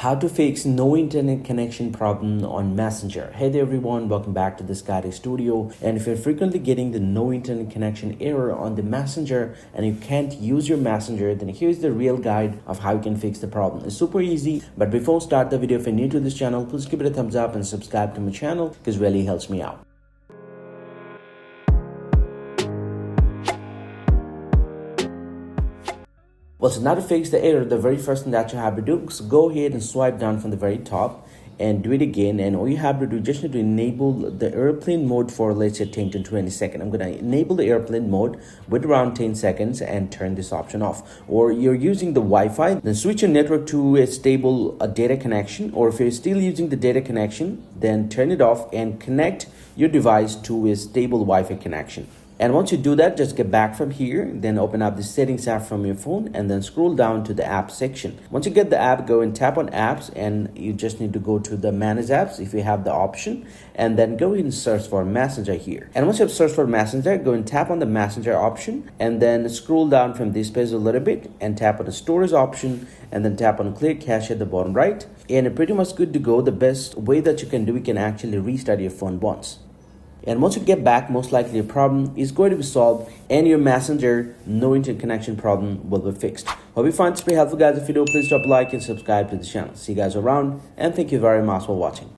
How to fix no internet connection problem on Messenger. Hey there everyone, welcome back to the Sky Studio. And if you're frequently getting the no internet connection error on the Messenger and you can't use your Messenger, then here's the real guide of how you can fix the problem. It's super easy, but before start the video, if you're new to this channel, please give it a thumbs up and subscribe to my channel because it really helps me out. Well, so now to fix the error, the very first thing that you have to do is go ahead and swipe down from the very top and do it again. And all you have to do, just need to enable the airplane mode for, let's say, 10 to 20 seconds. I'm going to enable the airplane mode with around 10 seconds and turn this option off. Or you're using the Wi-Fi, then switch your network to a stable data connection. Or if you're still using the data connection, then turn it off and connect your device to a stable Wi-Fi connection. And once you do that, just get back from here, then open up the settings app from your phone and then scroll down to the app section. Once you get the app, go and tap on apps, and you just need to go to the manage apps if you have the option, and then go ahead and search for Messenger here. And once you have searched for Messenger, go and tap on the Messenger option and then scroll down from this page a little bit and tap on the storage option and then tap on clear cache at the bottom right. And you're pretty much good to go. The best way that you can do, you can actually restart your phone once. And once you get back, most likely your problem is going to be solved and your Messenger no internet connection problem will be fixed. Hope you find this pretty helpful, guys. If you do, please drop a like and subscribe to the channel. See you guys around, and thank you very much for watching.